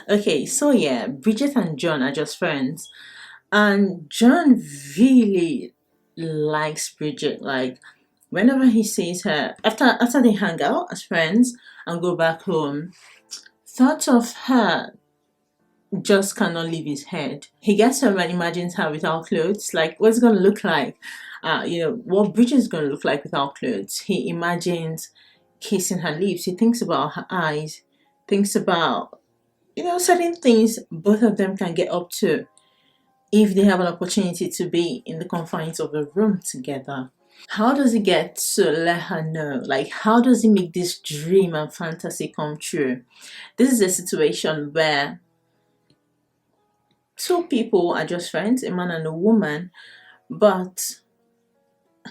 Okay, so yeah, Bridget and John are just friends, and John really likes Bridget. Like whenever he sees her, after they hang out as friends and go back home, thoughts of her just cannot leave his head. He gets home and imagines her without clothes, like what's it gonna look like. What Bridget's gonna look like without clothes. He imagines kissing her lips. He thinks about her eyes. Thinks about certain things both of them can get up to if they have an opportunity to be in the confines of a room together. How does he get to let her know? Like, how does he make this dream and fantasy come true? This is a situation where two people are just friends, a man and a woman, but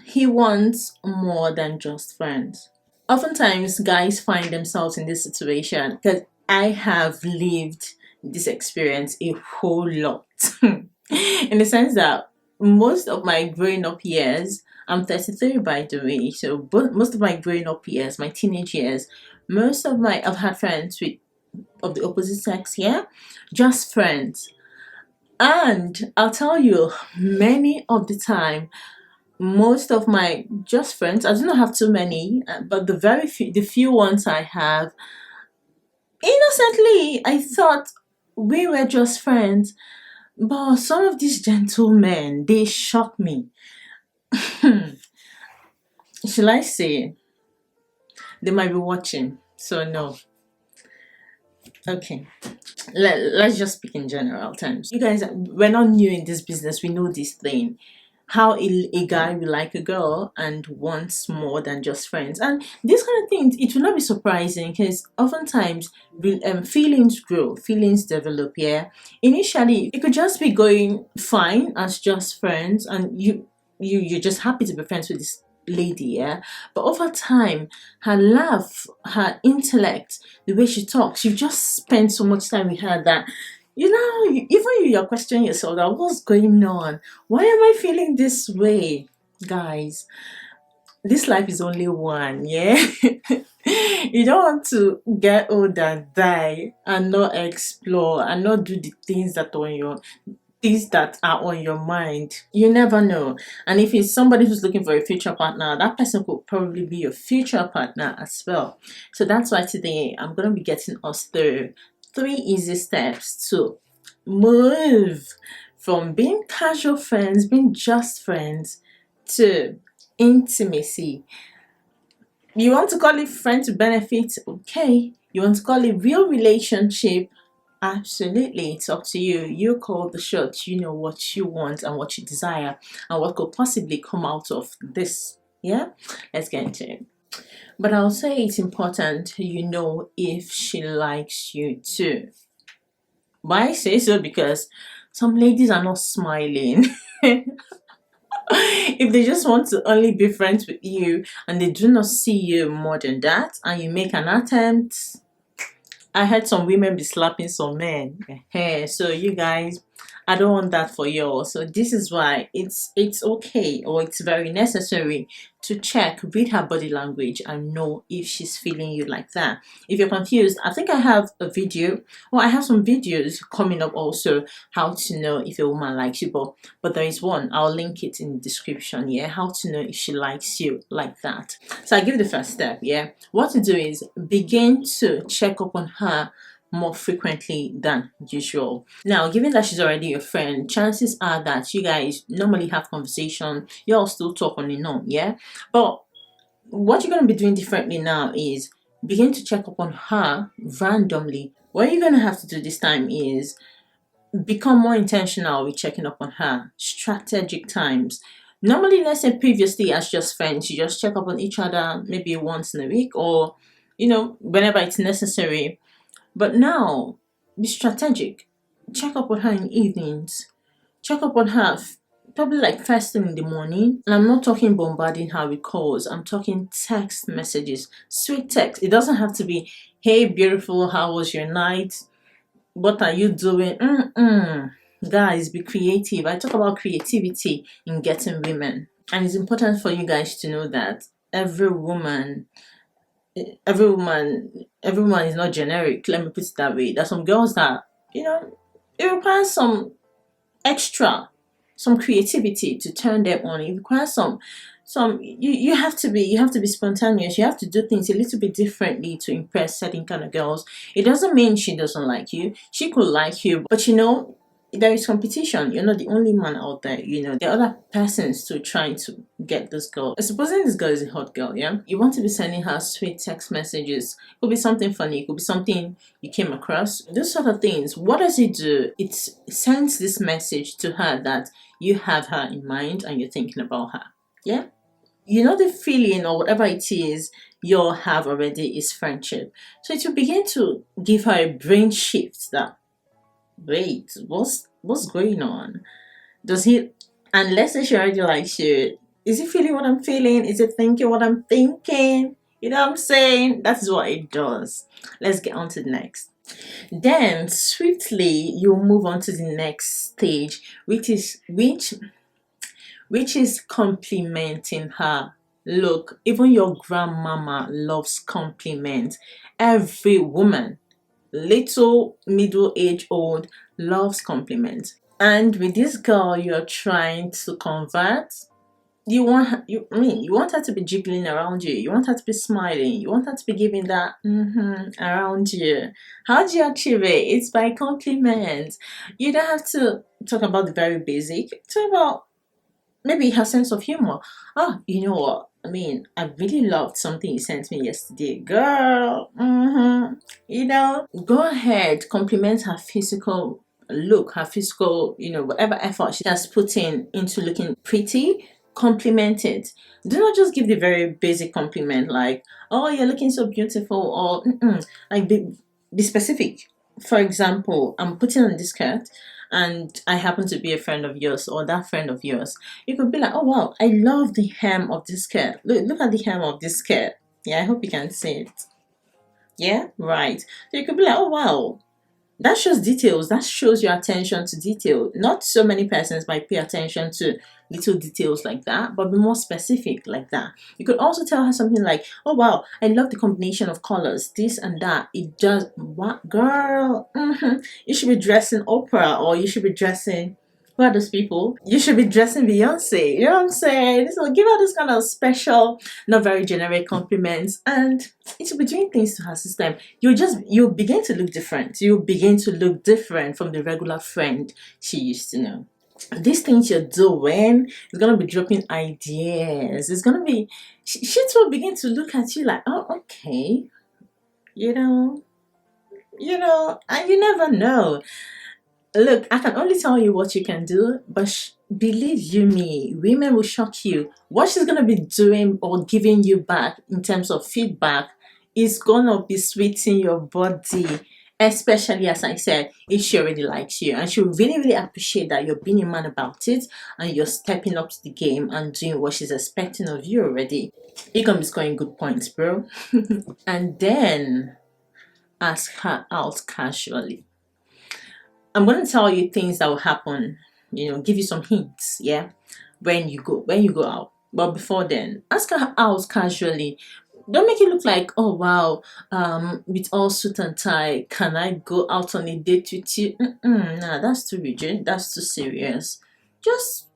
he wants more than just friends. Oftentimes, guys find themselves in this situation because I have lived this experience a whole lot. In the sense that most of my growing up years, I'm 33 by the way, so most of my growing up years, my teenage years, I've had friends with of the opposite sex, yeah, just friends. And I'll tell you, many of the time, most of my just friends, I do not have too many, but the few ones I have, innocently, I thought we were just friends. But some of these gentlemen, they shock me. Shall I say? They might be watching, so no. Okay. Let's just speak in general terms. You guys, we're not new in this business. We know this thing. How a guy will like a girl and wants more than just friends. And these kind of things, it will not be surprising because oftentimes feelings grow, feelings develop, yeah. Initially, it could just be going fine as just friends and you're just happy to be friends with this lady, yeah. But over time, her laugh, her intellect, the way she talks, you just spend so much time with her that you're questioning yourself that what's going on? Why am I feeling this way? Guys, this life is only one, yeah? You don't want to get old and die and not explore and not do the things that are on your mind. You never know. And if it's somebody who's looking for a future partner, that person could probably be your future partner as well. So that's why today I'm going to be getting us through 3 easy steps to move from being casual friends, being just friends, to intimacy. You want to call it friend to benefit? Okay. You want to call it real relationship? Absolutely, it's up to you. You call the shots. You know what you want and what you desire and what could possibly come out of this. Yeah, let's get into it. But I'll say it's important you know if she likes you too. Why I say so? Because some ladies are not smiling. If they just want to only be friends with you and they do not see you more than that, and you make an attempt, I heard some women be slapping some men. So you guys, I don't want that for you all. So this is why it's okay or it's very necessary to check, read her body language and know if she's feeling you like that. If you're confused, I think I have a video, or I have some videos coming up also, how to know if a woman likes you. But there is one, I'll link it in the description, yeah, how to know if she likes you like that. So I give the first step, yeah. What to do is begin to check up on her more frequently than usual. Now, given that she's already your friend, chances are that you guys normally have conversation, you all still talk on and on, yeah? But what you're going to be doing differently now is begin to check up on her randomly. What you're going to have to do this time is become more intentional with checking up on her. Strategic times. Normally, let's say previously as just friends, you just check up on each other maybe once in a week or, whenever it's necessary. But now, be strategic. Check up on her in evenings. Check up on her probably like first thing in the morning. And I'm not talking bombarding her with calls. I'm talking text messages. Sweet text. It doesn't have to be, hey, beautiful, how was your night? What are you doing? Guys, be creative. I talk about creativity in getting women. And it's important for you guys to know that every woman every woman is not generic. Let me put it that way. There's some girls that, it requires extra some creativity to turn them on. It requires you have to be spontaneous. You have to do things a little bit differently to impress certain kind of girls. It doesn't mean she doesn't like you. She could like you, but there is competition. You're not the only man out there. There are other persons to trying to get this girl. Supposing this girl is a hot girl, yeah, you want to be sending her sweet text messages. It could be something funny, it could be something you came across, those sort of things. What does it do? It sends this message to her that you have her in mind and you're thinking about her. Yeah, the feeling or whatever it is you'll have already is friendship. So it will begin to give her a brain shift that, wait, what's going on? Does he, and let's say she already likes you, is he feeling what I'm feeling? Is he thinking what I'm thinking? You know what I'm saying? That's what it does. Let's get on to the next. Then swiftly you move on to the next stage, which is complimenting her. Look, even your grandmama loves compliment. Every woman, little, middle age, old, loves compliment. And with this girl you're trying to convert, you want her to be jiggling around you. You want her to be smiling. You want her to be giving that around you. How do you achieve it? It's by compliments. You don't have to talk about the very basic. Talk about maybe her sense of humor. Oh, you know what? I really loved something you sent me yesterday, girl. Go ahead, compliment her physical look, her physical, whatever effort she has put into looking pretty. Compliment it. Do not just give the very basic compliment like, "Oh, you're looking so beautiful," or like be specific. For example, I'm putting on this skirt and I happen to be a friend of yours or that friend of yours. You could be like, "Oh wow, I love the hem of this skirt. Look at the hem of this skirt." Yeah, I hope you can see it. Yeah, right. So you could be like, "Oh wow, that shows details. That shows your attention to detail." Not so many persons might pay attention to little details like that, but be more specific like that. You could also tell her something like, "Oh wow, I love the combination of colors, this and that. It does what, girl? You should be dressing Oprah, or you should be dressing, who are those people? You should be dressing Beyonce." You know what I'm saying? So give her this kind of special, not very generic compliments, and it will be doing things to her system. You'll begin to look different. You'll begin to look different from the regular friend she used to know. These things you're doing is gonna be dropping ideas. It's gonna be she will begin to look at you like, "Oh, okay, you know, and you never know." Look, I can only tell you what you can do, but believe you me, women will shock you. What she's gonna be doing or giving you back in terms of feedback is gonna be sweeting your body. Especially, as I said, if she already likes you, and she'll really, really appreciate that you're being a man about it and you're stepping up to the game and doing what she's expecting of you already. You're gonna be scoring good points, bro. And then ask her out casually. I'm going to tell you things that will happen, give you some hints, yeah, when you go out. But before then, ask her out casually. Don't make it look like, "Oh wow, with all suit and tie, can I go out on a date with you?" Nah, that's too rigid. That's too serious. Just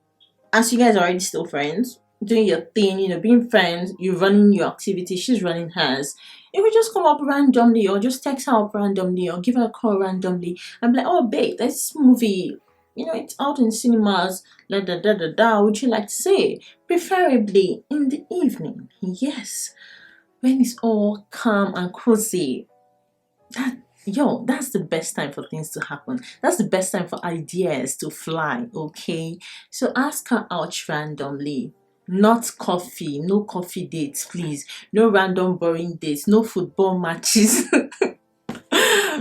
as you guys are already still friends, doing your thing, being friends, you're running your activity, she's running hers. It would just come up randomly, or just text her up randomly, or give her a call randomly, and be like, "Oh, babe, this movie, it's out in cinemas, da da da da da. Would you like to see it? Preferably in the evening." Yes, when it's all calm and cozy. That's the best time for things to happen. That's the best time for ideas to fly, okay? So ask her out randomly. Not coffee, no coffee dates, please. No random boring dates, no football matches.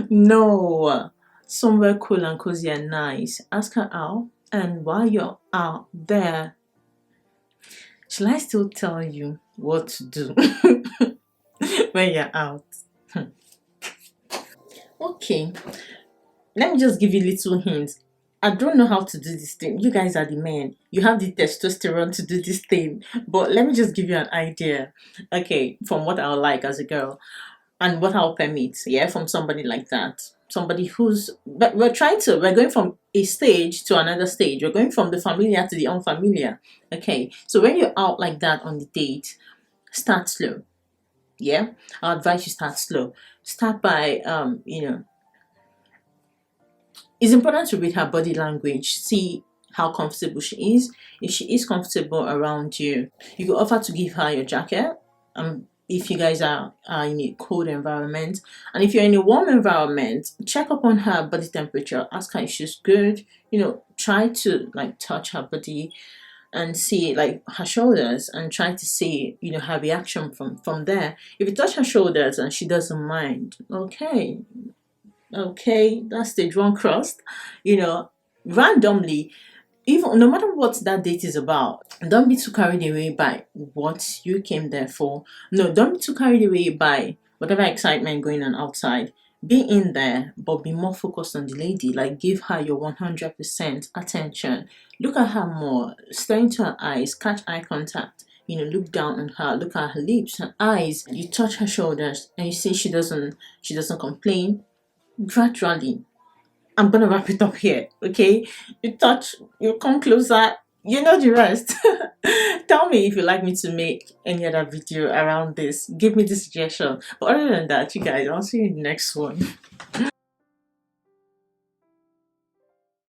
No. Somewhere cool and cozy and nice. Ask her out, and while you're out there, shall I still tell you what to do when you're out? Okay, let me just give you little hints. I don't know how to do this thing. You guys are the men. You have the testosterone to do this thing. But let me just give you an idea. Okay, from what I would like as a girl and what I'll permit, yeah, from somebody like that. Somebody who's, but we're going from a stage to another stage. We're going from the familiar to the unfamiliar. Okay, so when you're out like that on the date, start slow. Yeah, I advise you start slow. Start by, it's important to read her body language, see how comfortable she is. If she is comfortable around you, you could offer to give her your jacket. If you guys are in a cold environment, and if you're in a warm environment, check up on her body temperature. Ask her if she's good. Try to like touch her body and see like her shoulders, and try to see her reaction from there. If you touch her shoulders and she doesn't mind, okay, that's stage one crossed. Randomly, even no matter what that date is about, don't be too carried away by what you came there for. No, don't be too carried away by whatever excitement going on outside. Be in there, but be more focused on the lady. Like, give her your 100% attention. Look at her more, stare into her eyes, catch eye contact. Look down on her, look at her lips, her eyes. You touch her shoulders, and you see she doesn't complain. Gradually, I'm gonna wrap it up here, okay? You come closer, you know the rest. Tell me if you'd like me to make any other video around this. Give me the suggestion. But other than that, you guys, I'll see you in the next one.